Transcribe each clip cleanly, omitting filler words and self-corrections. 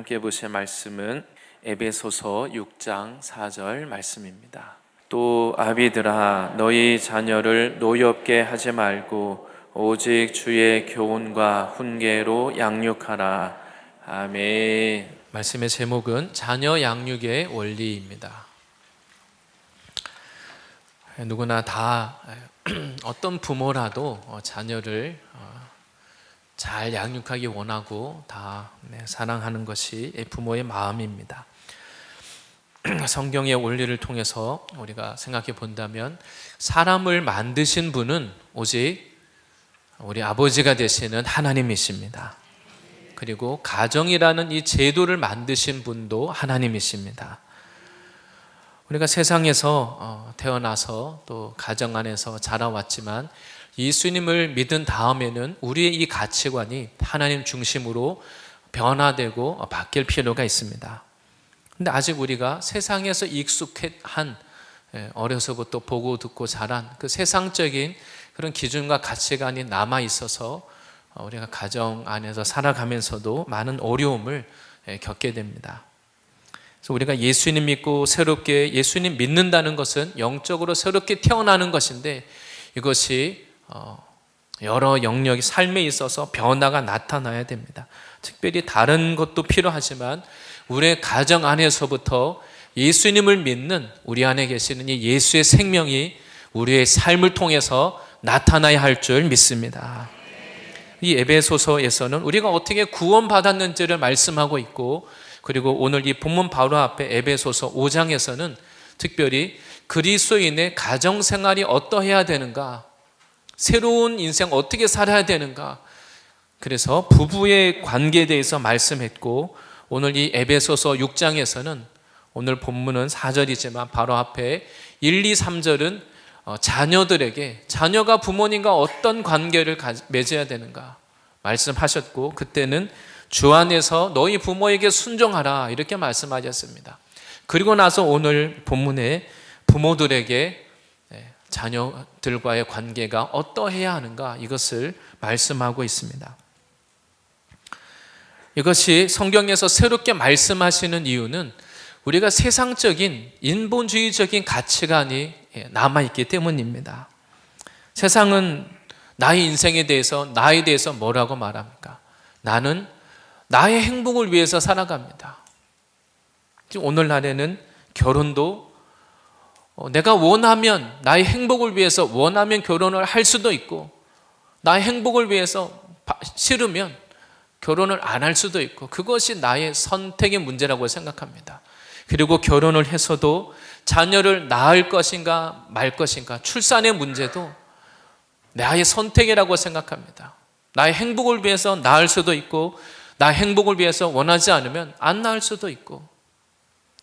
함께 보실 말씀은 에베소서 6장 4절 말씀입니다. 또 아비들아 너희 자녀를 노엽게 하지 말고 오직 주의 교훈과 훈계로 양육하라. 아멘. 말씀의 제목은 자녀 양육의 원리입니다. 누구나 다 어떤 부모라도 자녀를 잘 양육하기 원하고 다 사랑하는 것이 부모의 마음입니다. 성경의 원리를 통해서 우리가 생각해 본다면 사람을 만드신 분은 오직 우리 아버지가 되시는 하나님이십니다. 그리고 가정이라는 이 제도를 만드신 분도 하나님이십니다. 우리가 세상에서 태어나서 또 가정 안에서 자라왔지만 예수님을 믿은 다음에는 우리의 이 가치관이 하나님 중심으로 변화되고 바뀔 필요가 있습니다. 근데 아직 우리가 세상에서 익숙한 어려서부터 보고 듣고 자란 그 세상적인 그런 기준과 가치관이 남아 있어서 우리가 가정 안에서 살아가면서도 많은 어려움을 겪게 됩니다. 그래서 우리가 예수님 믿고 새롭게 예수님 믿는다는 것은 영적으로 새롭게 태어나는 것인데 이것이 여러 영역의 삶에 있어서 변화가 나타나야 됩니다. 특별히 다른 것도 필요하지만 우리의 가정 안에서부터 예수님을 믿는 우리 안에 계시는 이 예수의 생명이 우리의 삶을 통해서 나타나야 할 줄 믿습니다. 이 에베소서에서는 우리가 어떻게 구원받았는지를 말씀하고 있고, 그리고 오늘 이 본문 바로 앞에 에베소서 5장에서는 특별히 그리스도인의 가정생활이 어떠해야 되는가, 새로운 인생 어떻게 살아야 되는가, 그래서 부부의 관계에 대해서 말씀했고, 오늘 이 에베소서 6장에서는 오늘 본문은 4절이지만 바로 앞에 1, 2, 3절은 자녀들에게 자녀가 부모님과 어떤 관계를 맺어야 되는가 말씀하셨고, 그때는 주 안에서 너희 부모에게 순종하라 이렇게 말씀하셨습니다. 그리고 나서 오늘 본문에 부모들에게 자녀들과의 관계가 어떠해야 하는가 이것을 말씀하고 있습니다. 이것이 성경에서 새롭게 말씀하시는 이유는 우리가 세상적인 인본주의적인 가치관이 남아있기 때문입니다. 세상은 나의 인생에 대해서 나에 대해서 뭐라고 말합니까? 나는 나의 행복을 위해서 살아갑니다. 오늘날에는 결혼도 내가 원하면 나의 행복을 위해서 원하면 결혼을 할 수도 있고, 나의 행복을 위해서 싫으면 결혼을 안 할 수도 있고, 그것이 나의 선택의 문제라고 생각합니다. 그리고 결혼을 해서도 자녀를 낳을 것인가 말 것인가, 출산의 문제도 나의 선택이라고 생각합니다. 나의 행복을 위해서 낳을 수도 있고, 나의 행복을 위해서 원하지 않으면 안 낳을 수도 있고,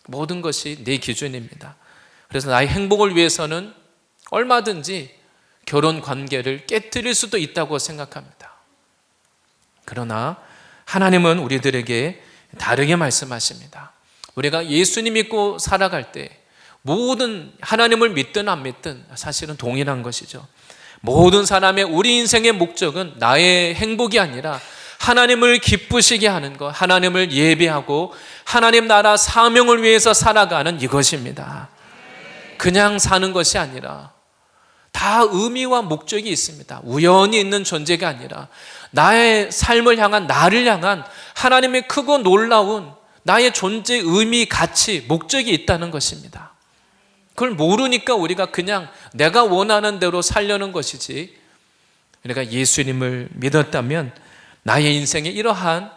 모든 것이 내 기준입니다. 그래서 나의 행복을 위해서는 얼마든지 결혼 관계를 깨뜨릴 수도 있다고 생각합니다. 그러나 하나님은 우리들에게 다르게 말씀하십니다. 우리가 예수님 믿고 살아갈 때 모든, 하나님을 믿든 안 믿든 사실은 동일한 것이죠. 모든 사람의 우리 인생의 목적은 나의 행복이 아니라 하나님을 기쁘시게 하는 것, 하나님을 예배하고 하나님 나라 사명을 위해서 살아가는 이것입니다. 그냥 사는 것이 아니라 다 의미와 목적이 있습니다. 우연히 있는 존재가 아니라 나의 삶을 향한, 나를 향한 하나님의 크고 놀라운 나의 존재의 의미, 가치, 목적이 있다는 것입니다. 그걸 모르니까 우리가 그냥 내가 원하는 대로 살려는 것이지, 우리가 예수님을 믿었다면 나의 인생에 이러한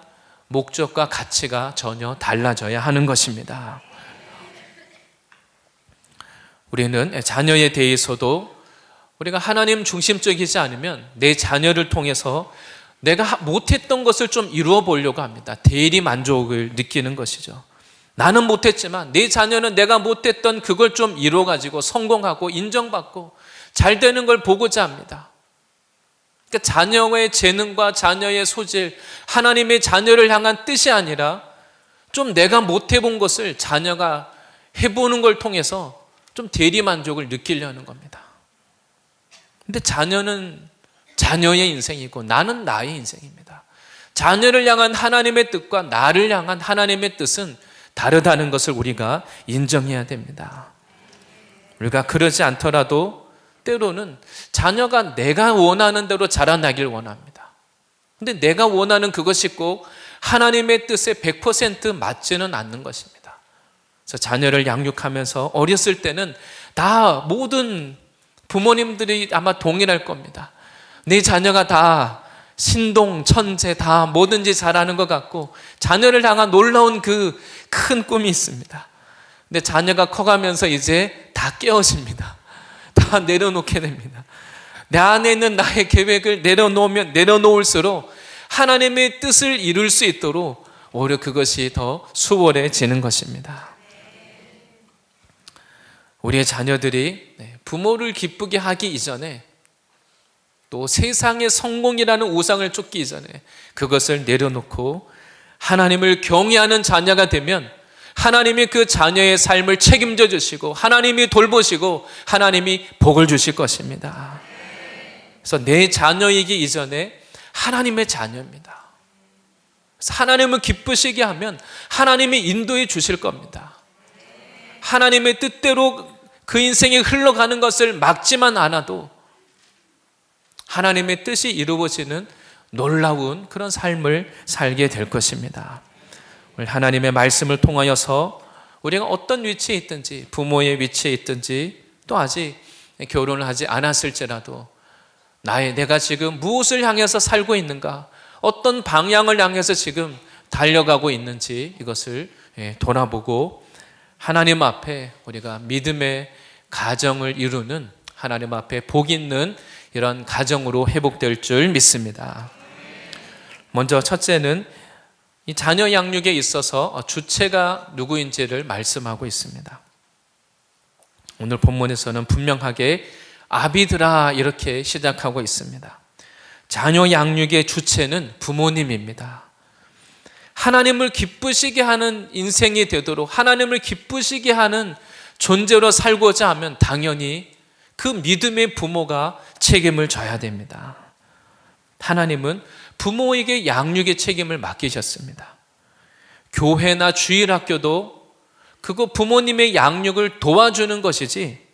목적과 가치가 전혀 달라져야 하는 것입니다. 우리는 자녀에 대해서도 우리가 하나님 중심적이지 않으면 내 자녀를 통해서 내가 못했던 것을 좀 이루어 보려고 합니다. 대리 만족을 느끼는 것이죠. 나는 못했지만 내 자녀는 내가 못했던 그걸 좀 이루어가지고 성공하고 인정받고 잘 되는 걸 보고자 합니다. 그러니까 자녀의 재능과 자녀의 소질, 하나님의 자녀를 향한 뜻이 아니라 좀 내가 못해본 것을 자녀가 해보는 걸 통해서 좀 대리 만족을 느끼려는 겁니다. 근데 자녀는 자녀의 인생이고 나는 나의 인생입니다. 자녀를 향한 하나님의 뜻과 나를 향한 하나님의 뜻은 다르다는 것을 우리가 인정해야 됩니다. 우리가 그러지 않더라도 때로는 자녀가 내가 원하는 대로 자라나길 원합니다. 근데 내가 원하는 그것이 꼭 하나님의 뜻에 100% 맞지는 않는 것입니다. 그래서 자녀를 양육하면서 어렸을 때는 다 모든 부모님들이 아마 동일할 겁니다. 내 자녀가 다 신동, 천재 다 뭐든지 잘하는 것 같고 자녀를 향한 놀라운 그 큰 꿈이 있습니다. 근데 자녀가 커가면서 이제 다 깨어집니다. 다 내려놓게 됩니다. 내 안에 있는 나의 계획을 내려놓을수록 하나님의 뜻을 이룰 수 있도록 오히려 그것이 더 수월해지는 것입니다. 우리의 자녀들이 부모를 기쁘게 하기 이전에 또 세상의 성공이라는 우상을 쫓기 이전에 그것을 내려놓고 하나님을 경외하는 자녀가 되면 하나님이 그 자녀의 삶을 책임져 주시고 하나님이 돌보시고 하나님이 복을 주실 것입니다. 그래서 내 자녀이기 이전에 하나님의 자녀입니다. 그래서 하나님을 기쁘시게 하면 하나님이 인도해 주실 겁니다. 하나님의 뜻대로 그 인생이 흘러가는 것을 막지만 않아도 하나님의 뜻이 이루어지는 놀라운 그런 삶을 살게 될 것입니다. 오늘 하나님의 말씀을 통하여서 우리가 어떤 위치에 있든지 부모의 위치에 있든지 또 아직 결혼을 하지 않았을지라도 내가 지금 무엇을 향해서 살고 있는가, 어떤 방향을 향해서 지금 달려가고 있는지 이것을 돌아보고 하나님 앞에 우리가 믿음의 가정을 이루는 하나님 앞에 복 있는 이런 가정으로 회복될 줄 믿습니다. 먼저 첫째는 이 자녀 양육에 있어서 주체가 누구인지를 말씀하고 있습니다. 오늘 본문에서는 분명하게 아비들아 이렇게 시작하고 있습니다. 자녀 양육의 주체는 부모님입니다. 하나님을 기쁘시게 하는 인생이 되도록 하나님을 기쁘시게 하는 존재로 살고자 하면 당연히 그 믿음의 부모가 책임을 져야 됩니다. 하나님은 부모에게 양육의 책임을 맡기셨습니다. 교회나 주일학교도 그거 부모님의 양육을 도와주는 것이지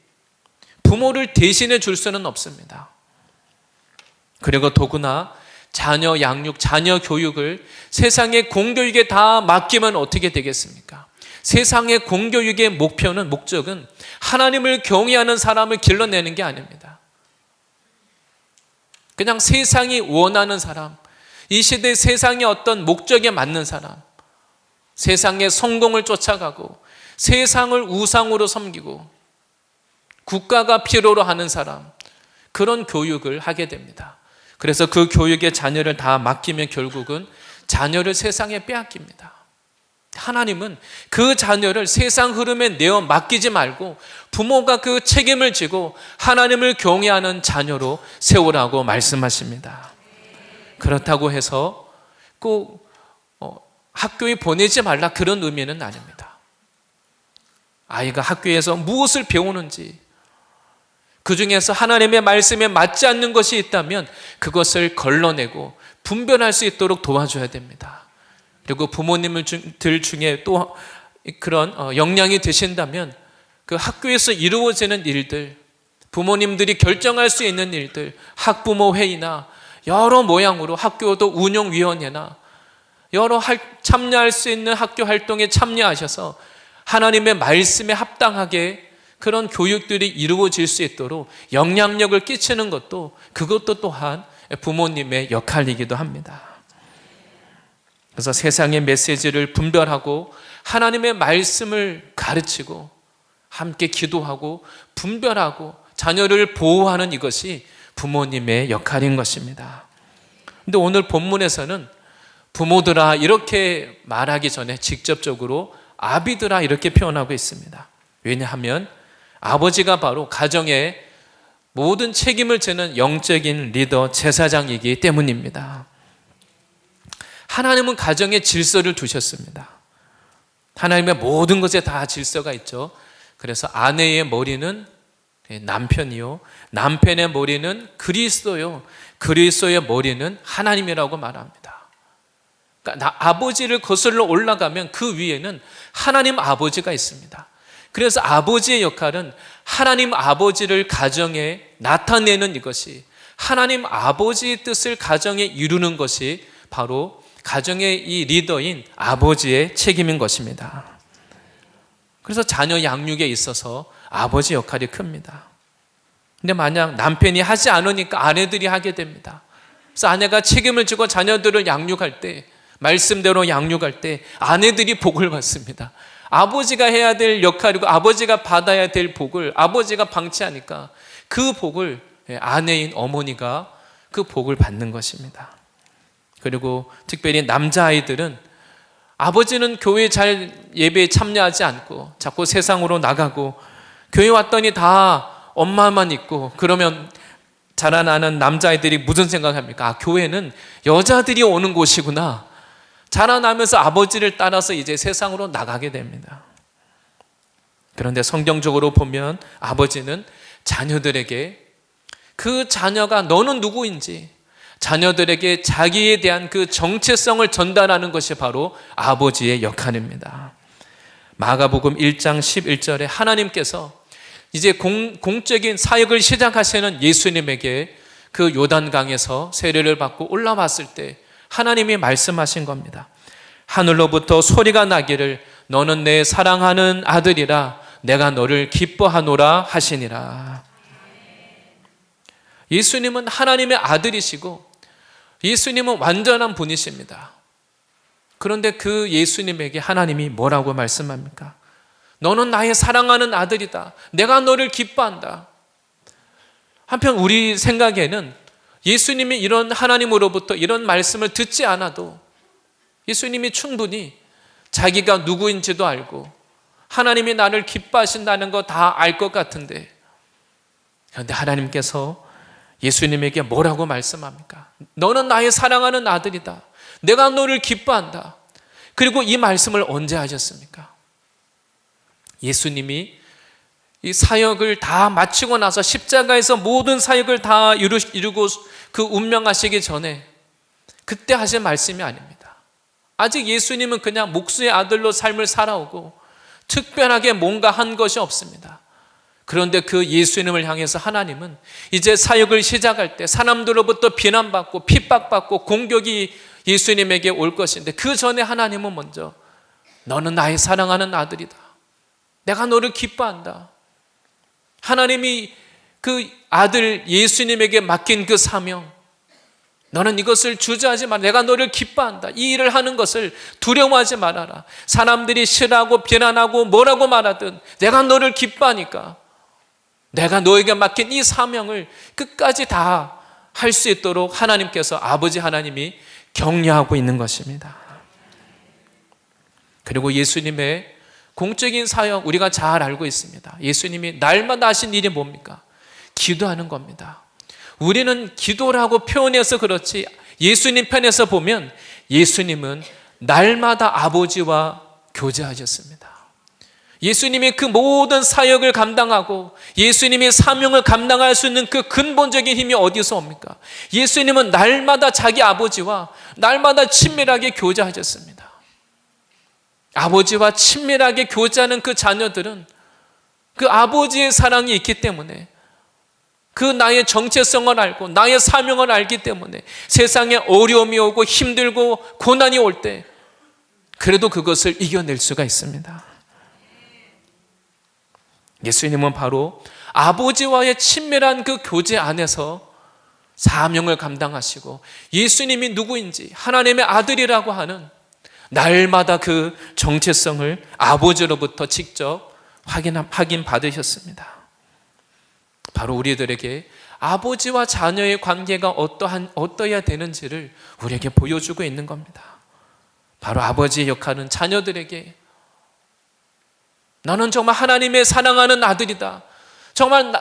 부모를 대신해 줄 수는 없습니다. 그리고 더구나 자녀 양육, 자녀 교육을 세상의 공교육에 다 맡기면 어떻게 되겠습니까? 세상의 공교육의 목적은 하나님을 경외하는 사람을 길러내는 게 아닙니다. 그냥 세상이 원하는 사람, 이 시대 세상의 어떤 목적에 맞는 사람, 세상의 성공을 쫓아가고 세상을 우상으로 섬기고 국가가 필요로 하는 사람, 그런 교육을 하게 됩니다. 그래서 그 교육에 자녀를 다 맡기면 결국은 자녀를 세상에 빼앗깁니다. 하나님은 그 자녀를 세상 흐름에 내어 맡기지 말고 부모가 그 책임을 지고 하나님을 경외하는 자녀로 세우라고 말씀하십니다. 그렇다고 해서 꼭 학교에 보내지 말라 그런 의미는 아닙니다. 아이가 학교에서 무엇을 배우는지 그 중에서 하나님의 말씀에 맞지 않는 것이 있다면 그것을 걸러내고 분별할 수 있도록 도와줘야 됩니다. 그리고 부모님들 중에 또 그런 역량이 되신다면 그 학교에서 이루어지는 일들, 부모님들이 결정할 수 있는 일들, 학부모 회의나 여러 모양으로 학교도 운영위원회나 여러 참여할 수 있는 학교 활동에 참여하셔서 하나님의 말씀에 합당하게 그런 교육들이 이루어질 수 있도록 영향력을 끼치는 그것도 또한 부모님의 역할이기도 합니다. 그래서 세상의 메시지를 분별하고 하나님의 말씀을 가르치고 함께 기도하고 분별하고 자녀를 보호하는 이것이 부모님의 역할인 것입니다. 그런데 오늘 본문에서는 부모들아 이렇게 말하기 전에 직접적으로 아비들아 이렇게 표현하고 있습니다. 왜냐하면 아버지가 바로 가정의 모든 책임을 지는 영적인 리더, 제사장이기 때문입니다. 하나님은 가정에 질서를 두셨습니다. 하나님의 모든 것에 다 질서가 있죠. 그래서 아내의 머리는 남편이요, 남편의 머리는 그리스도요, 그리스도의 머리는 하나님이라고 말합니다. 그러니까 아버지를 거슬러 올라가면 그 위에는 하나님 아버지가 있습니다. 그래서 아버지의 역할은 하나님 아버지를 가정에 나타내는 이것이, 하나님 아버지의 뜻을 가정에 이루는 것이 바로 가정의 이 리더인 아버지의 책임인 것입니다. 그래서 자녀 양육에 있어서 아버지 역할이 큽니다. 근데 만약 남편이 하지 않으니까 아내들이 하게 됩니다. 그래서 아내가 책임을 지고 자녀들을 양육할 때, 말씀대로 양육할 때 아내들이 복을 받습니다. 아버지가 해야 될 역할이고 아버지가 받아야 될 복을 아버지가 방치하니까 그 복을 아내인 어머니가 그 복을 받는 것입니다. 그리고 특별히 남자아이들은 아버지는 교회 잘 예배에 참여하지 않고 자꾸 세상으로 나가고 교회 왔더니 다 엄마만 있고, 그러면 자라나는 남자아이들이 무슨 생각합니까? 아, 교회는 여자들이 오는 곳이구나. 자라나면서 아버지를 따라서 이제 세상으로 나가게 됩니다. 그런데 성경적으로 보면 아버지는 자녀들에게 그 자녀가 너는 누구인지, 자녀들에게 자기에 대한 그 정체성을 전달하는 것이 바로 아버지의 역할입니다. 마가복음 1장 11절에 하나님께서 이제 공적인 사역을 시작하시는 예수님에게 그 요단강에서 세례를 받고 올라왔을 때 하나님이 말씀하신 겁니다. 하늘로부터 소리가 나기를 너는 내 사랑하는 아들이라 내가 너를 기뻐하노라 하시니라. 예수님은 하나님의 아들이시고 예수님은 완전한 분이십니다. 그런데 그 예수님에게 하나님이 뭐라고 말씀합니까? 너는 나의 사랑하는 아들이다. 내가 너를 기뻐한다. 한편 우리 생각에는 예수님이 이런 하나님으로부터 이런 말씀을 듣지 않아도 예수님이 충분히 자기가 누구인지도 알고 하나님이 나를 기뻐하신다는 거 다 알 것 같은데, 그런데 하나님께서 예수님에게 뭐라고 말씀합니까? 너는 나의 사랑하는 아들이다. 내가 너를 기뻐한다. 그리고 이 말씀을 언제 하셨습니까? 예수님이 이 사역을 다 마치고 나서 십자가에서 모든 사역을 다 이루고 그 운명하시기 전에 그때 하신 말씀이 아닙니다. 아직 예수님은 그냥 목수의 아들로 삶을 살아오고 특별하게 뭔가 한 것이 없습니다. 그런데 그 예수님을 향해서 하나님은 이제 사역을 시작할 때 사람들로부터 비난받고 핍박받고 공격이 예수님에게 올 것인데, 그 전에 하나님은 먼저 너는 나의 사랑하는 아들이다. 내가 너를 기뻐한다. 하나님이 그 아들 예수님에게 맡긴 그 사명, 너는 이것을 주저하지 마라. 내가 너를 기뻐한다. 이 일을 하는 것을 두려워하지 말아라. 사람들이 싫어하고 비난하고 뭐라고 말하든 내가 너를 기뻐하니까 내가 너에게 맡긴 이 사명을 끝까지 다 할 수 있도록 하나님께서, 아버지 하나님이 격려하고 있는 것입니다. 그리고 예수님의 공적인 사역 우리가 잘 알고 있습니다. 예수님이 날마다 하신 일이 뭡니까? 기도하는 겁니다. 우리는 기도라고 표현해서 그렇지 예수님 편에서 보면 예수님은 날마다 아버지와 교제하셨습니다. 예수님이 그 모든 사역을 감당하고 예수님이 사명을 감당할 수 있는 그 근본적인 힘이 어디서 옵니까? 예수님은 날마다 자기 아버지와 날마다 친밀하게 교제하셨습니다. 아버지와 친밀하게 교제하는 그 자녀들은 그 아버지의 사랑이 있기 때문에, 그 나의 정체성을 알고 나의 사명을 알기 때문에 세상에 어려움이 오고 힘들고 고난이 올 때 그래도 그것을 이겨낼 수가 있습니다. 예수님은 바로 아버지와의 친밀한 그 교제 안에서 사명을 감당하시고 예수님이 누구인지, 하나님의 아들이라고 하는 날마다 그 정체성을 아버지로부터 직접 확인 받으셨습니다. 바로 우리들에게 아버지와 자녀의 관계가 어떠해야 되는지를 우리에게 보여주고 있는 겁니다. 바로 아버지의 역할은 자녀들에게 너는 정말 하나님의 사랑하는 아들이다. 정말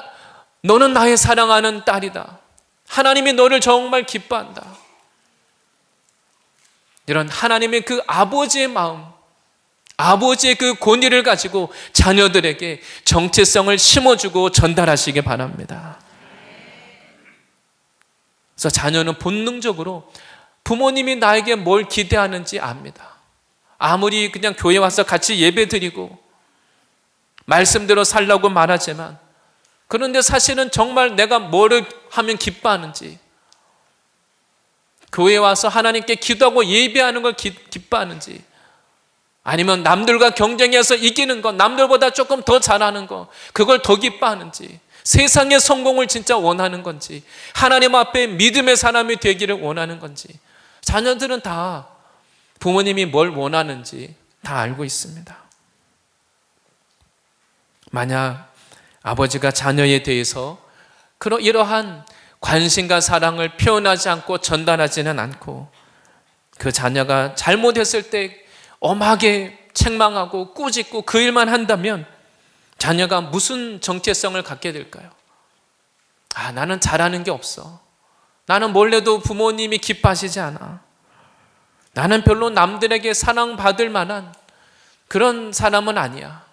너는 나의 사랑하는 딸이다. 하나님이 너를 정말 기뻐한다. 이런 하나님의 그 아버지의 마음, 아버지의 그 권위를 가지고 자녀들에게 정체성을 심어주고 전달하시기 바랍니다. 그래서 자녀는 본능적으로 부모님이 나에게 뭘 기대하는지 압니다. 아무리 그냥 교회 와서 같이 예배 드리고 말씀대로 살라고 말하지만, 그런데 사실은 정말 내가 뭐를 하면 기뻐하는지, 교회 와서 하나님께 기도하고 예배하는 걸 기뻐하는지, 아니면 남들과 경쟁해서 이기는 것, 남들보다 조금 더 잘하는 것, 그걸 더 기뻐하는지, 세상의 성공을 진짜 원하는 건지, 하나님 앞에 믿음의 사람이 되기를 원하는 건지, 자녀들은 다 부모님이 뭘 원하는지 다 알고 있습니다. 만약 아버지가 자녀에 대해서 이러한 관심과 사랑을 표현하지 않고 전달하지는 않고, 그 자녀가 잘못했을 때 엄하게 책망하고 꾸짖고 그 일만 한다면 자녀가 무슨 정체성을 갖게 될까요? 나는 잘하는 게 없어. 나는 몰래도 부모님이 기뻐하시지 않아. 나는 별로 남들에게 사랑받을 만한 그런 사람은 아니야.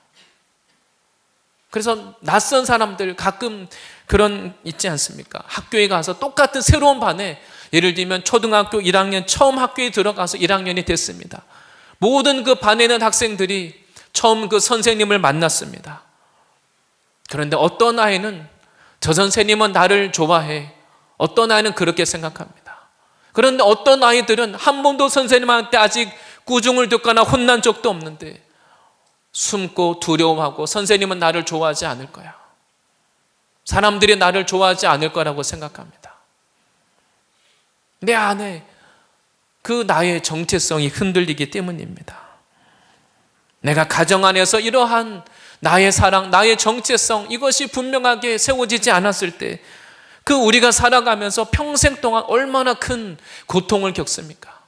그래서 낯선 사람들 가끔 그런 있지 않습니까? 학교에 가서 똑같은 새로운 반에, 예를 들면 초등학교 1학년 처음 학교에 들어가서 1학년이 됐습니다. 모든 그 반에 있는 학생들이 처음 그 선생님을 만났습니다. 그런데 어떤 아이는 저 선생님은 나를 좋아해, 어떤 아이는 그렇게 생각합니다. 그런데 어떤 아이들은 한 번도 선생님한테 아직 꾸중을 듣거나 혼난 적도 없는데 숨고 두려워하고 선생님은 나를 좋아하지 않을 거야, 사람들이 나를 좋아하지 않을 거라고 생각합니다. 내 안에 그 나의 정체성이 흔들리기 때문입니다. 내가 가정 안에서 이러한 나의 사랑, 나의 정체성, 이것이 분명하게 세워지지 않았을 때 그 우리가 살아가면서 평생 동안 얼마나 큰 고통을 겪습니까?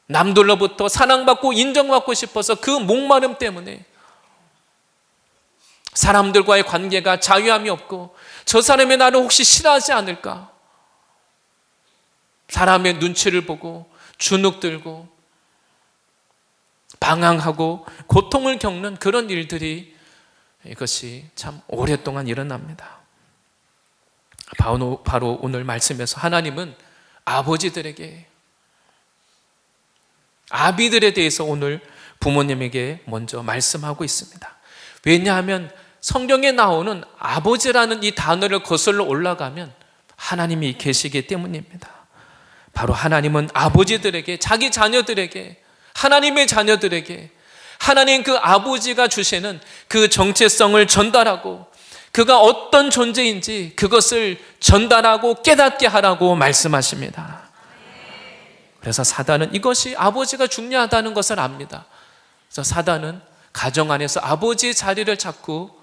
남들로부터 사랑받고 인정받고 싶어서 그 목마름 때문에 사람들과의 관계가 자유함이 없고, 저 사람이 나를 혹시 싫어하지 않을까, 사람의 눈치를 보고 주눅 들고 방황하고 고통을 겪는 그런 일들이, 이것이 참 오랫동안 일어납니다. 바로 오늘 말씀에서 하나님은 아버지들에게, 아비들에 대해서 오늘 부모님에게 먼저 말씀하고 있습니다. 왜냐하면 성경에 나오는 아버지라는 이 단어를 거슬러 올라가면 하나님이 계시기 때문입니다. 바로 하나님은 아버지들에게, 자기 자녀들에게, 하나님의 자녀들에게 하나님 그 아버지가 주시는 그 정체성을 전달하고, 그가 어떤 존재인지 그것을 전달하고 깨닫게 하라고 말씀하십니다. 그래서 사단은 이것이 아버지가 중요하다는 것을 압니다. 그래서 사단은 가정 안에서 아버지의 자리를 잡고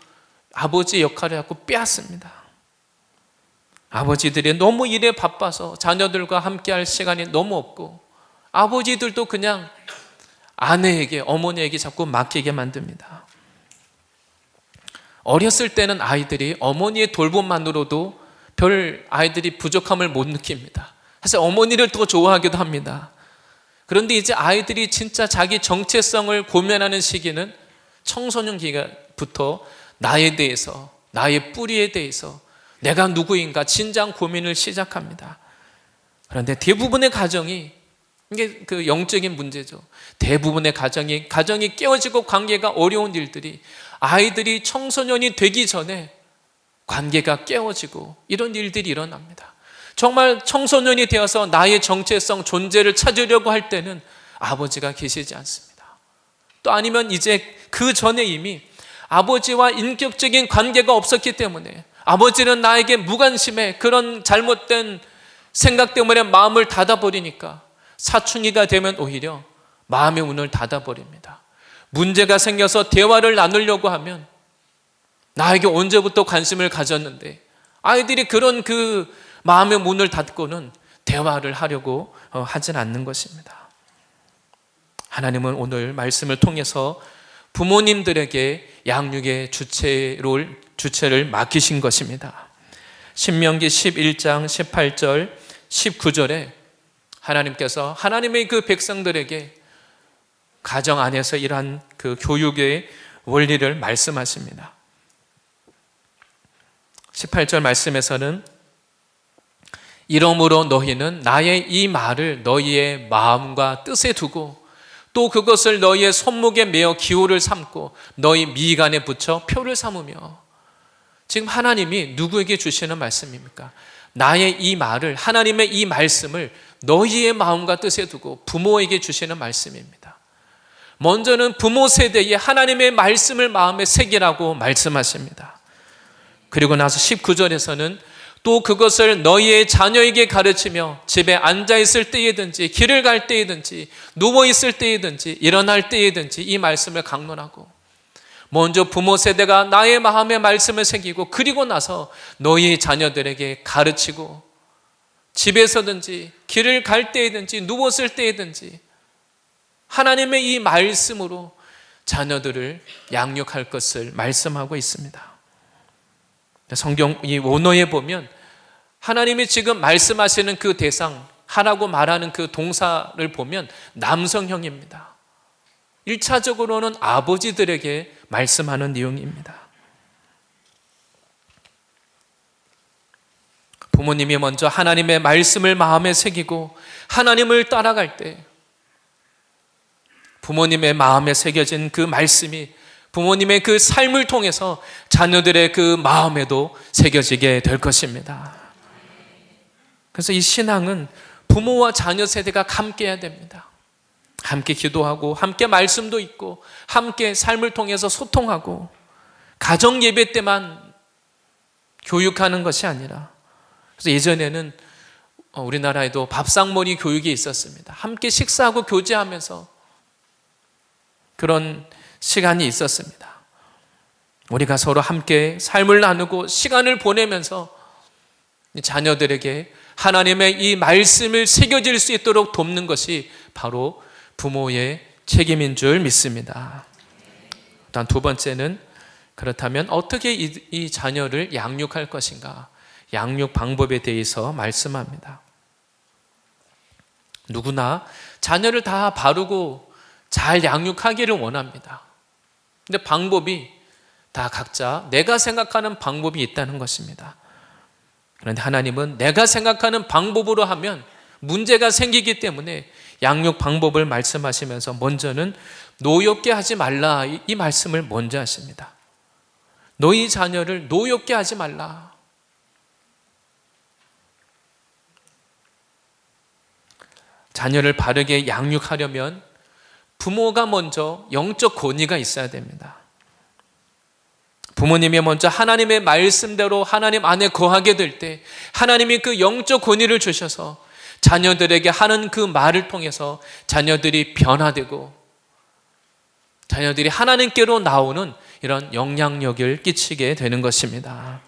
아버지의 역할을 자꾸 빼앗습니다. 아버지들이 너무 일에 바빠서 자녀들과 함께할 시간이 너무 없고, 아버지들도 그냥 아내에게, 어머니에게 자꾸 맡기게 만듭니다. 어렸을 때는 아이들이 어머니의 돌봄만으로도 별 아이들이 부족함을 못 느낍니다. 사실 어머니를 더 좋아하기도 합니다. 그런데 이제 아이들이 진짜 자기 정체성을 고민하는 시기는 청소년 기간부터 나에 대해서, 나의 뿌리에 대해서, 내가 누구인가 진지한 고민을 시작합니다. 그런데 대부분의 가정이, 이게 그 영적인 문제죠. 대부분의 가정이 깨어지고 관계가 어려운 일들이, 아이들이 청소년이 되기 전에 관계가 깨어지고 이런 일들이 일어납니다. 정말 청소년이 되어서 나의 정체성, 존재를 찾으려고 할 때는 아버지가 계시지 않습니다. 또 아니면 이제 그 전에 이미 아버지와 인격적인 관계가 없었기 때문에, 아버지는 나에게 무관심해, 그런 잘못된 생각 때문에 마음을 닫아버리니까 사춘기가 되면 오히려 마음의 문을 닫아버립니다. 문제가 생겨서 대화를 나누려고 하면 나에게 언제부터 관심을 가졌는데, 아이들이 그런 그 마음의 문을 닫고는 대화를 하려고 하진 않는 것입니다. 하나님은 오늘 말씀을 통해서 부모님들에게 양육의 주체를 맡기신 것입니다. 신명기 11장 18절 19절에 하나님께서 하나님의 그 백성들에게 가정 안에서 이러한 그 교육의 원리를 말씀하십니다. 18절 말씀에서는 이러므로 너희는 나의 이 말을 너희의 마음과 뜻에 두고 또 그것을 너희의 손목에 메어 기호를 삼고 너희 미간에 붙여 표를 삼으며. 지금 하나님이 누구에게 주시는 말씀입니까? 나의 이 말을, 하나님의 이 말씀을 너희의 마음과 뜻에 두고 부모에게 주시는 말씀입니다. 먼저는 부모 세대에 하나님의 말씀을 마음에 새기라고 말씀하십니다. 그리고 나서 19절에서는 또 그것을 너희의 자녀에게 가르치며 집에 앉아있을 때이든지 길을 갈 때이든지 누워있을 때이든지 일어날 때이든지 이 말씀을 강론하고, 먼저 부모 세대가 나의 마음에 말씀을 새기고 그리고 나서 너희 자녀들에게 가르치고 집에서든지 길을 갈 때이든지 누웠을 때이든지 하나님의 이 말씀으로 자녀들을 양육할 것을 말씀하고 있습니다. 성경 이 원어에 보면 하나님이 지금 말씀하시는 그 대상, 하라고 말하는 그 동사를 보면 남성형입니다. 1차적으로는 아버지들에게 말씀하는 내용입니다. 부모님이 먼저 하나님의 말씀을 마음에 새기고 하나님을 따라갈 때 부모님의 마음에 새겨진 그 말씀이 부모님의 그 삶을 통해서 자녀들의 그 마음에도 새겨지게 될 것입니다. 그래서 이 신앙은 부모와 자녀 세대가 함께 해야 됩니다. 함께 기도하고 함께 말씀도 있고 함께 삶을 통해서 소통하고, 가정 예배 때만 교육하는 것이 아니라, 그래서 예전에는 우리나라에도 밥상머리 교육이 있었습니다. 함께 식사하고 교제하면서 그런 시간이 있었습니다. 우리가 서로 함께 삶을 나누고 시간을 보내면서 자녀들에게 하나님의 이 말씀을 새겨질 수 있도록 돕는 것이 바로 부모의 책임인 줄 믿습니다. 단 두 번째는, 그렇다면 어떻게 이 자녀를 양육할 것인가? 양육 방법에 대해서 말씀합니다. 누구나 자녀를 다 바르고 잘 양육하기를 원합니다. 근데 방법이 다 각자 내가 생각하는 방법이 있다는 것입니다. 그런데 하나님은 내가 생각하는 방법으로 하면 문제가 생기기 때문에 양육 방법을 말씀하시면서 먼저는 노엽게 하지 말라, 이 말씀을 먼저 하십니다. 너희 자녀를 노엽게 하지 말라. 자녀를 바르게 양육하려면 부모가 먼저 영적 권위가 있어야 됩니다. 부모님이 먼저 하나님의 말씀대로 하나님 안에 거하게 될 때 하나님이 그 영적 권위를 주셔서 자녀들에게 하는 그 말을 통해서 자녀들이 변화되고 자녀들이 하나님께로 나오는 이런 영향력을 끼치게 되는 것입니다.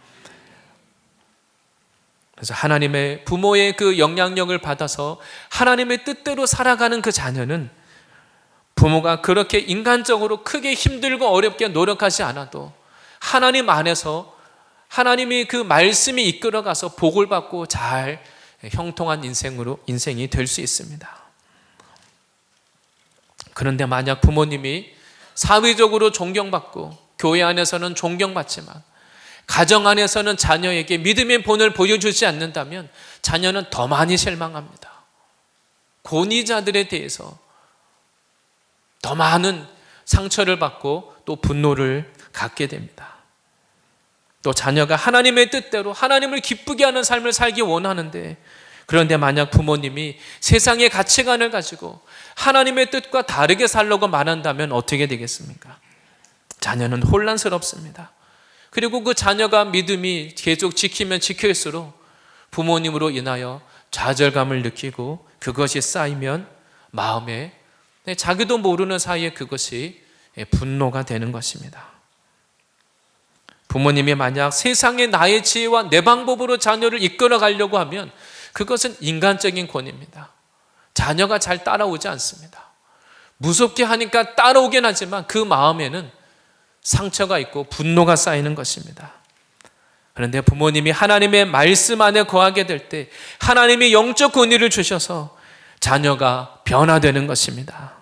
그래서 하나님의 부모의 그 영향력을 받아서 하나님의 뜻대로 살아가는 그 자녀는 부모가 그렇게 인간적으로 크게 힘들고 어렵게 노력하지 않아도 하나님 안에서 하나님이 그 말씀이 이끌어가서 복을 받고 잘 형통한 인생이 될 수 있습니다. 그런데 만약 부모님이 사회적으로 존경받고 교회 안에서는 존경받지만 가정 안에서는 자녀에게 믿음의 본을 보여주지 않는다면 자녀는 더 많이 실망합니다. 권위자들에 대해서 더 많은 상처를 받고 또 분노를 갖게 됩니다. 또 자녀가 하나님의 뜻대로 하나님을 기쁘게 하는 삶을 살기 원하는데, 그런데 만약 부모님이 세상의 가치관을 가지고 하나님의 뜻과 다르게 살려고 말한다면 어떻게 되겠습니까? 자녀는 혼란스럽습니다. 그리고 그 자녀가 믿음이 계속 지키면 지킬수록 부모님으로 인하여 좌절감을 느끼고 그것이 쌓이면 마음에 자기도 모르는 사이에 그것이 분노가 되는 것입니다. 부모님이 만약 세상의 나의 지혜와 내 방법으로 자녀를 이끌어 가려고 하면 그것은 인간적인 권위입니다. 자녀가 잘 따라오지 않습니다. 무섭게 하니까 따라오긴 하지만 그 마음에는 상처가 있고 분노가 쌓이는 것입니다. 그런데 부모님이 하나님의 말씀 안에 거하게 될 때 하나님이 영적 권위를 주셔서 자녀가 변화되는 것입니다.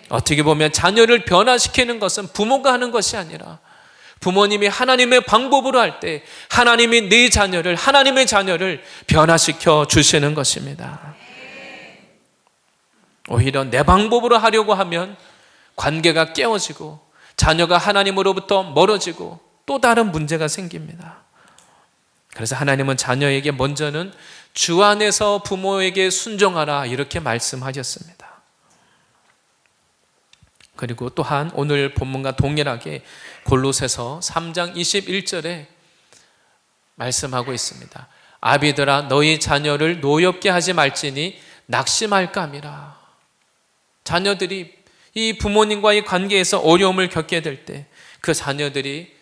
어떻게 보면 자녀를 변화시키는 것은 부모가 하는 것이 아니라 부모님이 하나님의 방법으로 할 때 하나님이 내 자녀를, 하나님의 자녀를 변화시켜 주시는 것입니다. 오히려 내 방법으로 하려고 하면 관계가 깨어지고 자녀가 하나님으로부터 멀어지고 또 다른 문제가 생깁니다. 그래서 하나님은 자녀에게 먼저는 주 안에서 부모에게 순종하라 이렇게 말씀하셨습니다. 그리고 또한 오늘 본문과 동일하게 골로새서 3장 21절에 말씀하고 있습니다. 아비들아 너희 자녀를 노엽게 하지 말지니 낙심할까 함이라. 자녀들이 이 부모님과의 관계에서 어려움을 겪게 될 때 그 자녀들이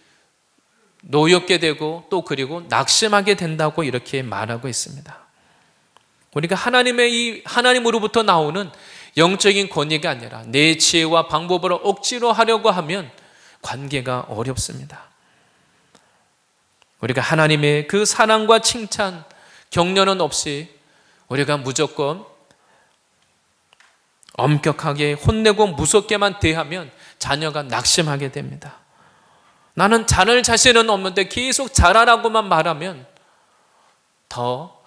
노엽게 되고 또 그리고 낙심하게 된다고 이렇게 말하고 있습니다. 우리가 하나님으로부터 나오는 영적인 권위가 아니라 내 지혜와 방법으로 억지로 하려고 하면 관계가 어렵습니다. 우리가 하나님의 그 사랑과 칭찬, 격려는 없이 우리가 무조건 엄격하게 혼내고 무섭게만 대하면 자녀가 낙심하게 됩니다. 나는 잘할 자신은 없는데 계속 잘하라고만 말하면 더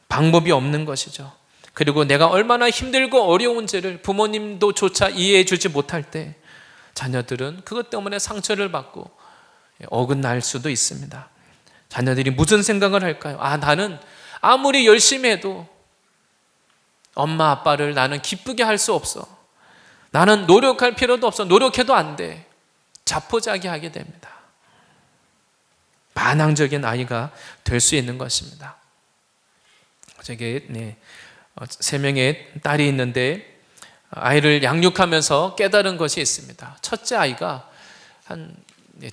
방법이 없는 것이죠. 그리고 내가 얼마나 힘들고 어려운지를 부모님도 조차 이해해 주지 못할 때 자녀들은 그것 때문에 상처를 받고 어긋날 수도 있습니다. 자녀들이 무슨 생각을 할까요? 나는 아무리 열심히 해도 엄마 아빠를 나는 기쁘게 할 수 없어. 나는 노력할 필요도 없어. 노력해도 안 돼. 자포자기하게 됩니다. 반항적인 아이가 될 수 있는 것입니다. 제게 3명의 딸이 있는데 아이를 양육하면서 깨달은 것이 있습니다. 첫째 아이가 한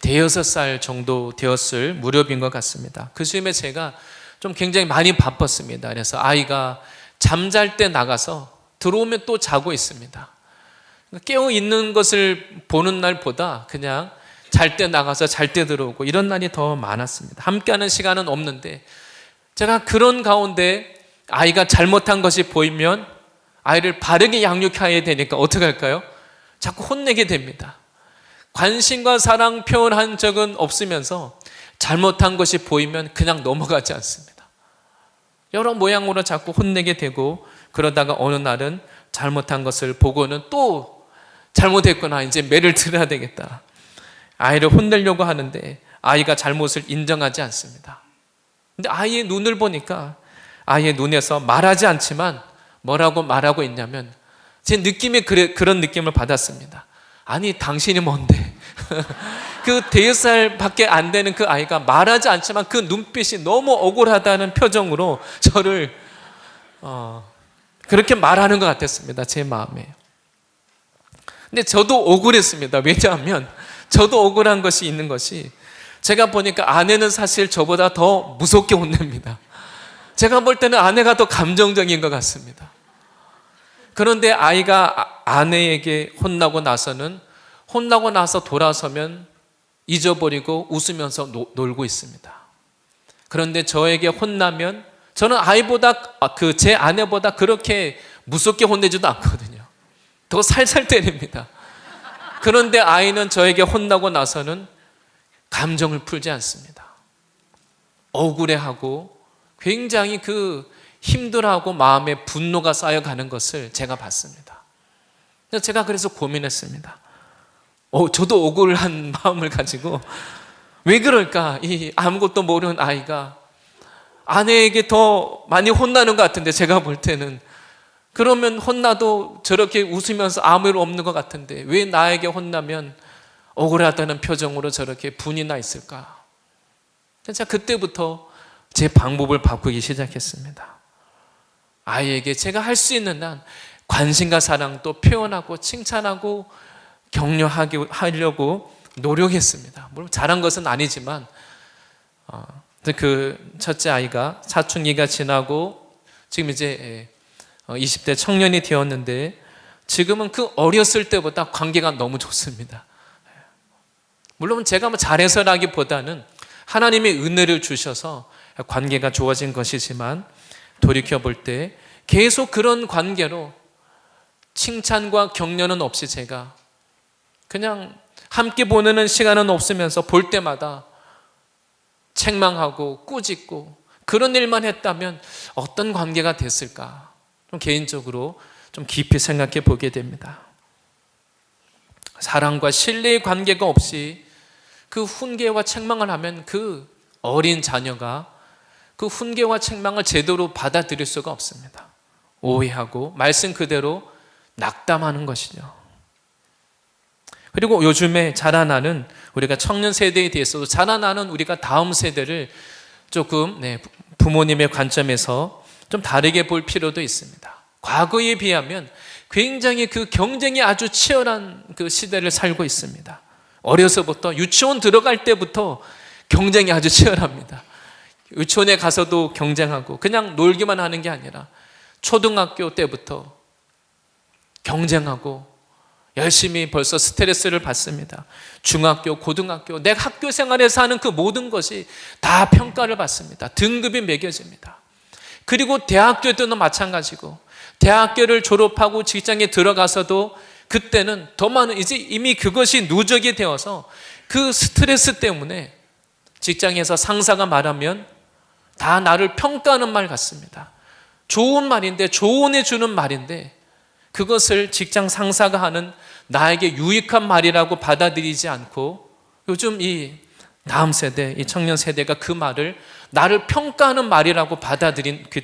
대여섯 살 정도 되었을 무렵인 것 같습니다. 그 즈음에 제가 좀 굉장히 많이 바빴습니다. 그래서 아이가 잠잘 때 나가서 들어오면 또 자고 있습니다. 깨어 있는 것을 보는 날보다 그냥 잘 때 나가서 잘 때 들어오고 이런 날이 더 많았습니다. 함께하는 시간은 없는데 제가 그런 가운데 아이가 잘못한 것이 보이면 아이를 바르게 양육해야 되니까 어떻게 할까요? 자꾸 혼내게 됩니다. 관심과 사랑 표현한 적은 없으면서 잘못한 것이 보이면 그냥 넘어가지 않습니다. 여러 모양으로 자꾸 혼내게 되고 그러다가 어느 날은 잘못한 것을 보고는 또 잘못했구나, 이제 매를 들어야 되겠다. 아이를 혼내려고 하는데 아이가 잘못을 인정하지 않습니다. 근데 아이의 눈을 보니까 아이의 눈에서 말하지 않지만 뭐라고 말하고 있냐면 제 느낌에 그런 느낌을 받았습니다. 아니 당신이 뭔데? 그 5살밖에 안 되는 그 아이가 말하지 않지만 그 눈빛이 너무 억울하다는 표정으로 저를 그렇게 말하는 것 같았습니다. 제 마음에. 근데 저도 억울했습니다. 왜냐하면 저도 억울한 것이 있는 것이 제가 보니까 아내는 사실 저보다 더 무섭게 혼냅니다. 제가 볼 때는 아내가 더 감정적인 것 같습니다. 그런데 아이가 아내에게 혼나고 나서 돌아서면 잊어버리고 웃으면서 놀고 있습니다. 그런데 저에게 혼나면 저는 제 아내보다 그렇게 무섭게 혼내지도 않거든요. 더 살살 때립니다. 그런데 아이는 저에게 혼나고 나서는 감정을 풀지 않습니다. 억울해하고 굉장히 힘들어하고 마음에 분노가 쌓여가는 것을 제가 봤습니다. 제가 그래서 고민했습니다. 저도 억울한 마음을 가지고 왜 그럴까? 이 아무것도 모르는 아이가 아내에게 더 많이 혼나는 것 같은데 제가 볼 때는 그러면 혼나도 저렇게 웃으면서 아무 일 없는 것 같은데 왜 나에게 혼나면 억울하다는 표정으로 저렇게 분이 나 있을까? 제가 그때부터 제 방법을 바꾸기 시작했습니다. 아이에게 제가 할 수 있는 한 관심과 사랑도 표현하고 칭찬하고 격려하려고 노력했습니다. 물론 잘한 것은 아니지만 그 첫째 아이가 사춘기가 지나고 지금 이제 20대 청년이 되었는데 지금은 그 어렸을 때보다 관계가 너무 좋습니다. 물론 제가 잘해서라기보다는 하나님의 은혜를 주셔서 관계가 좋아진 것이지만 돌이켜볼 때 계속 그런 관계로 칭찬과 격려는 없이 제가 그냥 함께 보내는 시간은 없으면서 볼 때마다 책망하고 꾸짖고 그런 일만 했다면 어떤 관계가 됐을까? 좀 개인적으로 좀 깊이 생각해 보게 됩니다. 사랑과 신뢰의 관계가 없이 그 훈계와 책망을 하면 그 어린 자녀가 그 훈계와 책망을 제대로 받아들일 수가 없습니다. 오해하고 말씀 그대로 낙담하는 것이죠. 그리고 요즘에 자라나는 우리가 청년 세대에 대해서도 자라나는 우리가 다음 세대를 조금 부모님의 관점에서 좀 다르게 볼 필요도 있습니다. 과거에 비하면 굉장히 그 경쟁이 아주 치열한 그 시대를 살고 있습니다. 어려서부터 유치원 들어갈 때부터 경쟁이 아주 치열합니다. 유치원에 가서도 경쟁하고 그냥 놀기만 하는 게 아니라 초등학교 때부터 경쟁하고 열심히 벌써 스트레스를 받습니다. 중학교, 고등학교, 내 학교 생활에서 하는 그 모든 것이 다 평가를 받습니다. 등급이 매겨집니다. 그리고 대학교 때도 마찬가지고 대학교를 졸업하고 직장에 들어가서도 그때는 더 많은 이제 이미 그것이 누적이 되어서 그 스트레스 때문에 직장에서 상사가 말하면 다 나를 평가하는 말 같습니다. 좋은 말인데 조언해 주는 말인데 그것을 직장 상사가 하는 나에게 유익한 말이라고 받아들이지 않고 요즘 이 다음 세대, 이 청년 세대가 그 말을 나를 평가하는 말이라고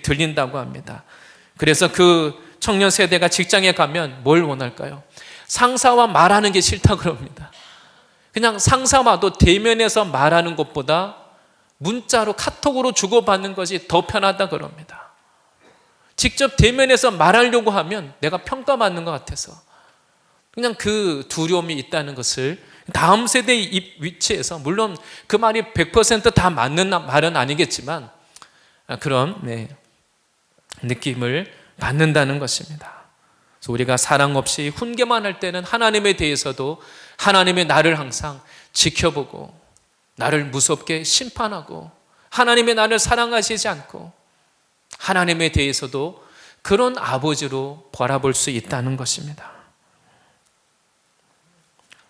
들린다고 합니다. 그래서 그 청년 세대가 직장에 가면 뭘 원할까요? 상사와 말하는 게 싫다 그럽니다. 그냥 상사와도 대면에서 말하는 것보다 문자로 카톡으로 주고받는 것이 더 편하다 그럽니다. 직접 대면에서 말하려고 하면 내가 평가받는 것 같아서 그냥 그 두려움이 있다는 것을 다음 세대의 위치에서 물론 그 말이 100%다 맞는 말은 아니겠지만 그런 느낌을 받는다는 것입니다. 그래서 우리가 사랑 없이 훈계만 할 때는 하나님에 대해서도 하나님의 나를 항상 지켜보고 나를 무섭게 심판하고 하나님의 나를 사랑하시지 않고 하나님에 대해서도 그런 아버지로 바라볼 수 있다는 것입니다.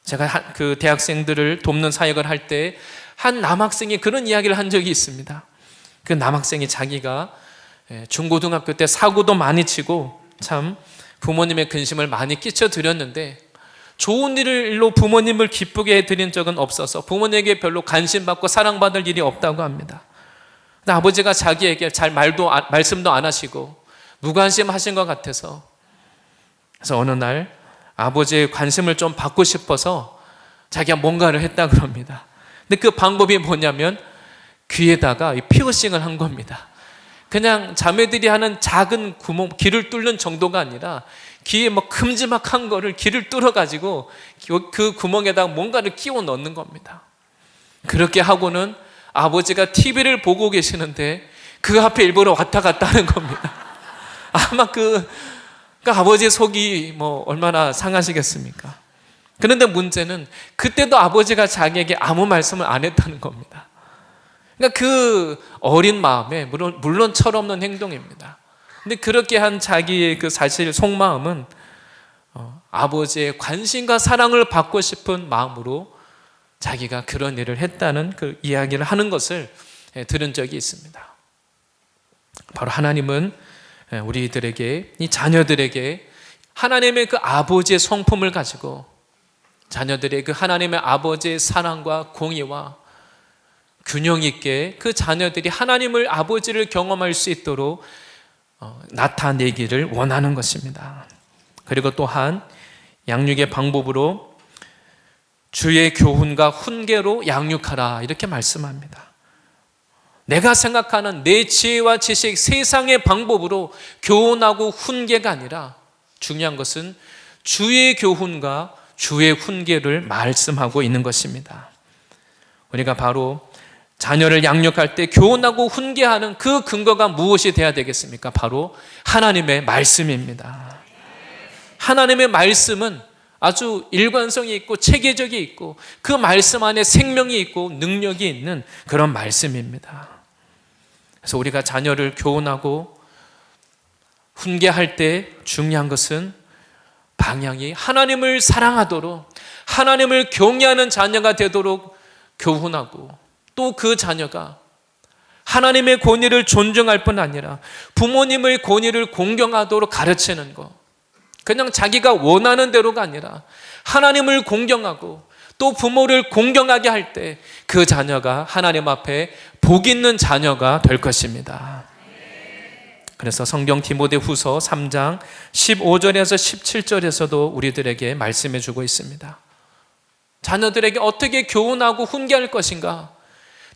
제가 그 대학생들을 돕는 사역을 할 때 한 남학생이 그런 이야기를 한 적이 있습니다. 그 남학생이 자기가 중고등학교 때 사고도 많이 치고 참 부모님의 근심을 많이 끼쳐드렸는데 좋은 일로 부모님을 기쁘게 해드린 적은 없어서 부모님에게 별로 관심받고 사랑받을 일이 없다고 합니다. 근데 아버지가 자기에게 잘 말씀도 안 하시고 무관심하신 것 같아서 그래서 어느 날 아버지의 관심을 좀 받고 싶어서 자기가 뭔가를 했다 그럽니다. 근데 그 방법이 뭐냐면 귀에다가 피어싱을 한 겁니다. 그냥 자매들이 하는 작은 구멍, 귀를 뚫는 정도가 아니라 귀에 뭐 큼지막한 거를 귀를 뚫어가지고 그 구멍에다가 뭔가를 끼워 넣는 겁니다. 그렇게 하고는 아버지가 TV를 보고 계시는데 그 앞에 일부러 왔다 갔다 하는 겁니다. 아마 그 아버지의 속이 뭐 얼마나 상하시겠습니까? 그런데 문제는 그때도 아버지가 자기에게 아무 말씀을 안 했다는 겁니다. 그러니까 그 어린 마음에 물론 철없는 행동입니다. 근데 그렇게 한 자기의 그 사실 속마음은 아버지의 관심과 사랑을 받고 싶은 마음으로 자기가 그런 일을 했다는 그 이야기를 하는 것을 들은 적이 있습니다. 바로 하나님은 우리들에게, 이 자녀들에게 하나님의 그 아버지의 성품을 가지고 자녀들의 그 하나님의 아버지의 사랑과 공의와 균형 있게 그 자녀들이 하나님을 아버지를 경험할 수 있도록 나타내기를 원하는 것입니다. 그리고 또한 양육의 방법으로 주의 교훈과 훈계로 양육하라 이렇게 말씀합니다. 내가 생각하는 내 지혜와 지식, 세상의 방법으로 교훈하고 훈계가 아니라 중요한 것은 주의 교훈과 주의 훈계를 말씀하고 있는 것입니다. 우리가 바로 자녀를 양육할 때 교훈하고 훈계하는 그 근거가 무엇이 되어야 되겠습니까? 바로 하나님의 말씀입니다. 하나님의 말씀은 아주 일관성이 있고 체계적이 있고 그 말씀 안에 생명이 있고 능력이 있는 그런 말씀입니다. 그래서 우리가 자녀를 교훈하고 훈계할 때 중요한 것은 방향이 하나님을 사랑하도록 하나님을 경외하는 자녀가 되도록 교훈하고, 또 그 자녀가 하나님의 권위를 존중할 뿐 아니라 부모님의 권위를 공경하도록 가르치는 것, 그냥 자기가 원하는 대로가 아니라 하나님을 공경하고 또 부모를 공경하게 할 때 그 자녀가 하나님 앞에 복 있는 자녀가 될 것입니다. 그래서 성경 디모데후서 3장 15절에서 17절에서도 우리들에게 말씀해 주고 있습니다. 자녀들에게 어떻게 교훈하고 훈계할 것인가?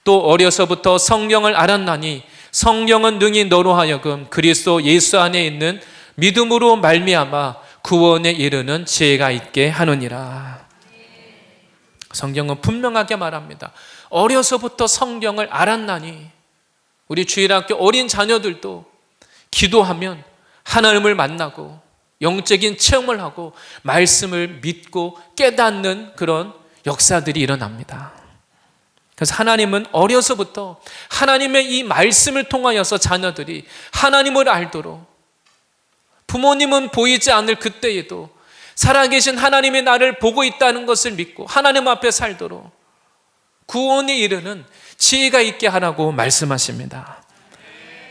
또 어려서부터 성령을 알았나니 성령은 능히 너로 하여금 그리스도 예수 안에 있는 믿음으로 말미암아 구원에 이르는 지혜가 있게 하느니라. 성경은 분명하게 말합니다. 어려서부터 성경을 알았나니. 우리 주일학교 어린 자녀들도 기도하면 하나님을 만나고 영적인 체험을 하고 말씀을 믿고 깨닫는 그런 역사들이 일어납니다. 그래서 하나님은 어려서부터 하나님의 이 말씀을 통하여서 자녀들이 하나님을 알도록, 부모님은 보이지 않을 그때에도 살아계신 하나님의 나를 보고 있다는 것을 믿고 하나님 앞에 살도록 구원에 이르는 지혜가 있게 하라고 말씀하십니다.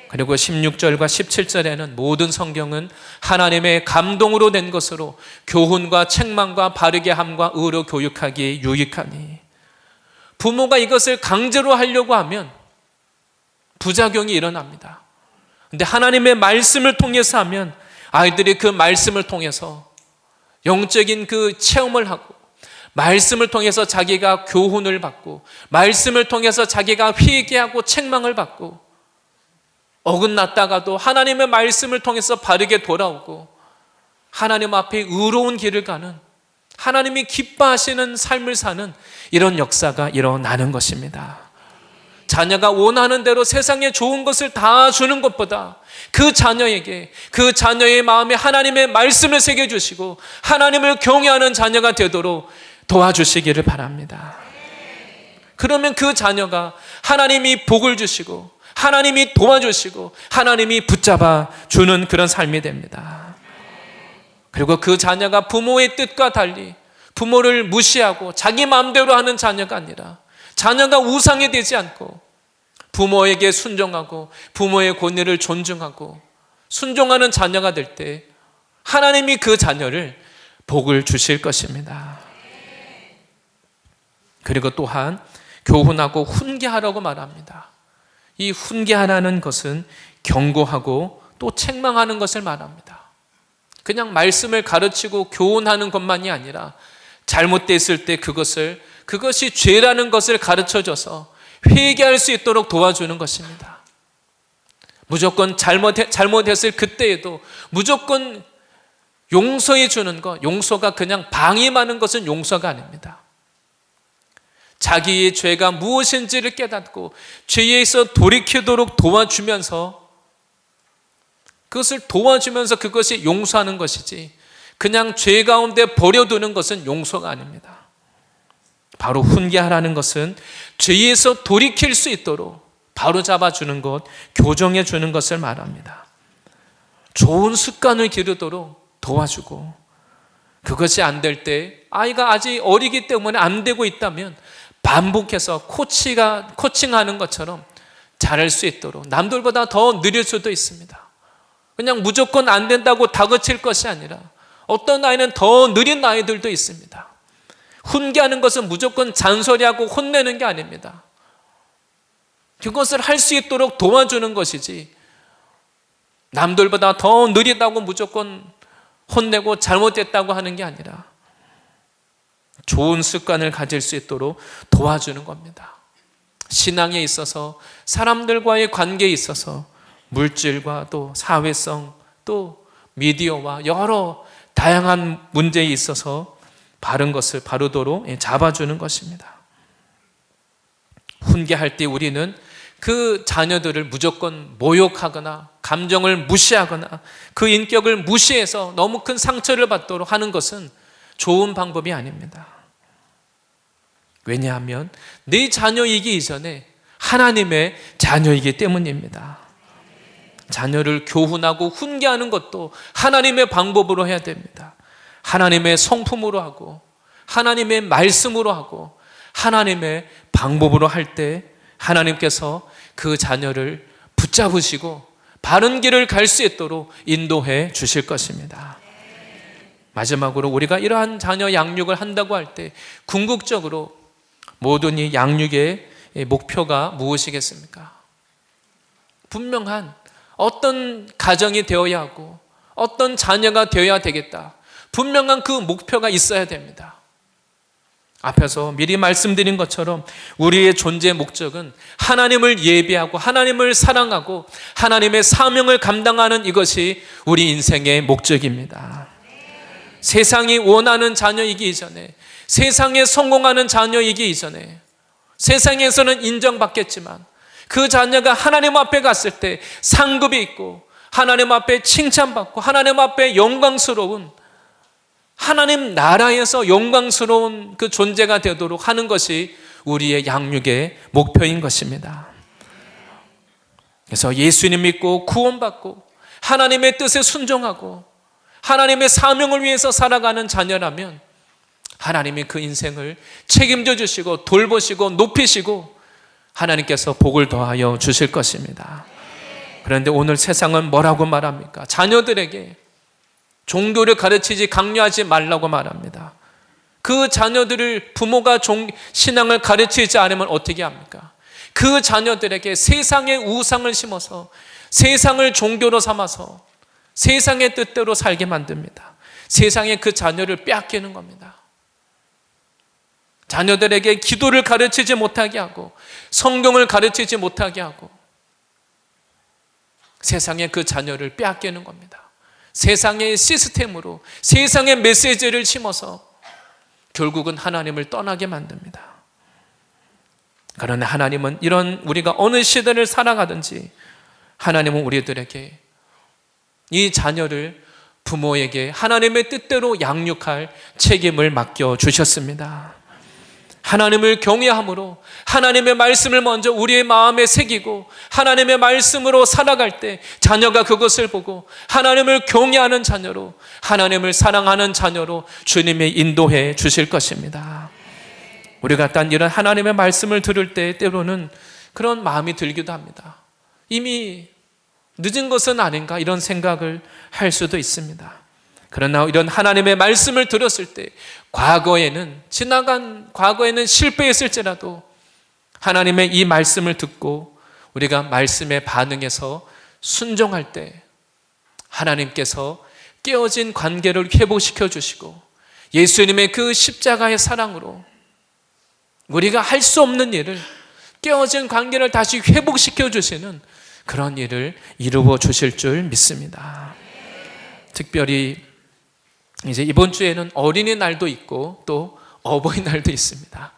그리고 16절과 17절에는 모든 성경은 하나님의 감동으로 된 것으로 교훈과 책망과 바르게 함과 의로 교육하기에 유익하니. 부모가 이것을 강제로 하려고 하면 부작용이 일어납니다. 그런데 하나님의 말씀을 통해서 하면 아이들이 그 말씀을 통해서 영적인 그 체험을 하고, 말씀을 통해서 자기가 교훈을 받고, 말씀을 통해서 자기가 회개하고 책망을 받고, 어긋났다가도 하나님의 말씀을 통해서 바르게 돌아오고 하나님 앞에 의로운 길을 가는, 하나님이 기뻐하시는 삶을 사는 이런 역사가 일어나는 것입니다. 자녀가 원하는 대로 세상에 좋은 것을 다 주는 것보다 그 자녀에게, 그 자녀의 마음에 하나님의 말씀을 새겨주시고 하나님을 경외하는 자녀가 되도록 도와주시기를 바랍니다. 그러면 그 자녀가 하나님이 복을 주시고 하나님이 도와주시고 하나님이 붙잡아 주는 그런 삶이 됩니다. 그리고 그 자녀가 부모의 뜻과 달리 부모를 무시하고 자기 마음대로 하는 자녀가 아니라, 자녀가 우상이 되지 않고 부모에게 순종하고 부모의 권위를 존중하고 순종하는 자녀가 될 때 하나님이 그 자녀를 복을 주실 것입니다. 그리고 또한 교훈하고 훈계하라고 말합니다. 이 훈계하라는 것은 경고하고 또 책망하는 것을 말합니다. 그냥 말씀을 가르치고 교훈하는 것만이 아니라 잘못됐을 때 그것이 죄라는 것을 가르쳐줘서 회개할 수 있도록 도와주는 것입니다. 무조건 잘못했을 그때에도 무조건 용서해 주는 것, 용서가 그냥 방임하는 것은 용서가 아닙니다. 자기의 죄가 무엇인지를 깨닫고 죄에서 돌이키도록 도와주면서, 그것을 도와주면서 그것이 용서하는 것이지, 그냥 죄 가운데 버려두는 것은 용서가 아닙니다. 바로 훈계하라는 것은 죄에서 돌이킬 수 있도록 바로 잡아주는 것, 교정해 주는 것을 말합니다. 좋은 습관을 기르도록 도와주고, 그것이 안 될 때 아이가 아직 어리기 때문에 안 되고 있다면 반복해서 코칭하는 것처럼 잘할 수 있도록, 남들보다 더 느릴 수도 있습니다. 그냥 무조건 안 된다고 다그칠 것이 아니라 어떤 아이는 더 느린 아이들도 있습니다. 훈계하는 것은 무조건 잔소리하고 혼내는 게 아닙니다. 그것을 할 수 있도록 도와주는 것이지, 남들보다 더 느리다고 무조건 혼내고 잘못됐다고 하는 게 아니라 좋은 습관을 가질 수 있도록 도와주는 겁니다. 신앙에 있어서, 사람들과의 관계에 있어서, 물질과 또 사회성, 또 미디어와 여러 다양한 문제에 있어서 바른 것을 바르도록 잡아주는 것입니다. 훈계할 때 우리는 그 자녀들을 무조건 모욕하거나 감정을 무시하거나 그 인격을 무시해서 너무 큰 상처를 받도록 하는 것은 좋은 방법이 아닙니다. 왜냐하면 내 자녀이기 이전에 하나님의 자녀이기 때문입니다. 자녀를 교훈하고 훈계하는 것도 하나님의 방법으로 해야 됩니다. 하나님의 성품으로 하고 하나님의 말씀으로 하고 하나님의 방법으로 할 때 하나님께서 그 자녀를 붙잡으시고 바른 길을 갈 수 있도록 인도해 주실 것입니다. 마지막으로 우리가 이러한 자녀 양육을 한다고 할 때 궁극적으로 모든 이 양육의 목표가 무엇이겠습니까? 분명한 어떤 가정이 되어야 하고 어떤 자녀가 되어야 되겠다. 분명한 그 목표가 있어야 됩니다. 앞에서 미리 말씀드린 것처럼 우리의 존재의 목적은 하나님을 예배하고 하나님을 사랑하고 하나님의 사명을 감당하는 이것이 우리 인생의 목적입니다. 세상이 원하는 자녀이기 이전에, 세상에 성공하는 자녀이기 이전에, 세상에서는 인정받겠지만 그 자녀가 하나님 앞에 갔을 때 상급이 있고 하나님 앞에 칭찬받고 하나님 앞에 영광스러운, 하나님 나라에서 영광스러운 그 존재가 되도록 하는 것이 우리의 양육의 목표인 것입니다. 그래서 예수님 믿고 구원받고 하나님의 뜻에 순종하고 하나님의 사명을 위해서 살아가는 자녀라면 하나님이 그 인생을 책임져 주시고 돌보시고 높이시고 하나님께서 복을 더하여 주실 것입니다. 그런데 오늘 세상은 뭐라고 말합니까? 자녀들에게 종교를 가르치지 강요하지 말라고 말합니다. 그 자녀들을 부모가 신앙을 가르치지 않으면 어떻게 합니까? 그 자녀들에게 세상의 우상을 심어서 세상을 종교로 삼아서 세상의 뜻대로 살게 만듭니다. 세상에 그 자녀를 빼앗기는 겁니다. 자녀들에게 기도를 가르치지 못하게 하고 성경을 가르치지 못하게 하고 세상에 그 자녀를 빼앗기는 겁니다. 세상의 시스템으로 세상의 메시지를 심어서 결국은 하나님을 떠나게 만듭니다. 그러나 하나님은 이런 우리가 어느 시대를 살아가든지 하나님은 우리들에게 이 자녀를 부모에게 하나님의 뜻대로 양육할 책임을 맡겨주셨습니다. 하나님을 경외함으로 하나님의 말씀을 먼저 우리의 마음에 새기고 하나님의 말씀으로 살아갈 때 자녀가 그것을 보고 하나님을 경외하는 자녀로, 하나님을 사랑하는 자녀로 주님이 인도해 주실 것입니다. 우리가 단 이런 하나님의 말씀을 들을 때 때로는 그런 마음이 들기도 합니다. 이미 늦은 것은 아닌가 이런 생각을 할 수도 있습니다. 그러나 이런 하나님의 말씀을 들었을 때 과거에는 실패했을지라도 하나님의 이 말씀을 듣고 우리가 말씀에 반응해서 순종할 때 하나님께서 깨어진 관계를 회복시켜 주시고 예수님의 그 십자가의 사랑으로 우리가 할 수 없는 일을, 깨어진 관계를 다시 회복시켜 주시는 그런 일을 이루어 주실 줄 믿습니다. 특별히 이제 이번 주에는 어린이날도 있고 또 어버이날도 있습니다.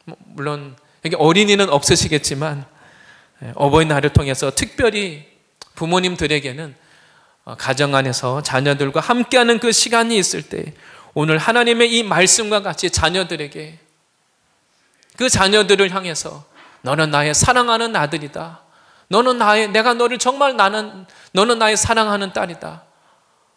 물론 여기 어린이는 없으시겠지만 어버이날을 통해서 특별히 부모님들에게는 가정 안에서 자녀들과 함께하는 그 시간이 있을 때 오늘 하나님의 이 말씀과 같이 자녀들에게, 그 자녀들을 향해서 너는 나의 사랑하는 아들이다. 너는 너는 나의 사랑하는 딸이다.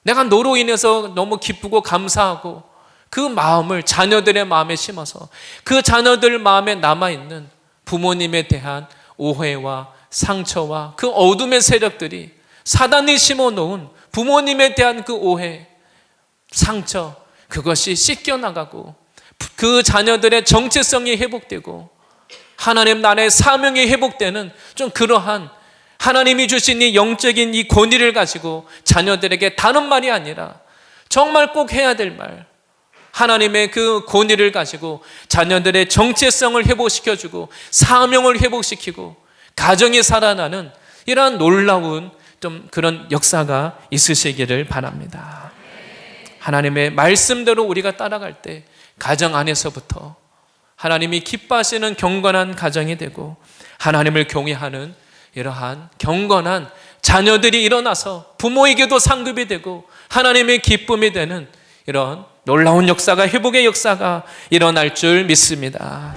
내가 너로 인해서 너무 기쁘고 감사하고 그 마음을 자녀들의 마음에 심어서 그 자녀들 마음에 남아있는 부모님에 대한 오해와 상처와 그 어둠의 세력들이 사단이 심어놓은 부모님에 대한 그 오해, 상처, 그것이 씻겨나가고 그 자녀들의 정체성이 회복되고 하나님 나라의 사명이 회복되는 좀 그러한 하나님이 주신 이 영적인 이 권위를 가지고 자녀들에게 다른 말이 아니라 정말 꼭 해야 될 말, 하나님의 그 권위를 가지고 자녀들의 정체성을 회복시켜주고 사명을 회복시키고 가정이 살아나는 이러한 놀라운 좀 그런 역사가 있으시기를 바랍니다. 하나님의 말씀대로 우리가 따라갈 때 가정 안에서부터 하나님이 기뻐하시는 경건한 가정이 되고 하나님을 경외하는 이러한 경건한 자녀들이 일어나서 부모에게도 상급이 되고 하나님의 기쁨이 되는 이런 놀라운 역사가, 회복의 역사가 일어날 줄 믿습니다.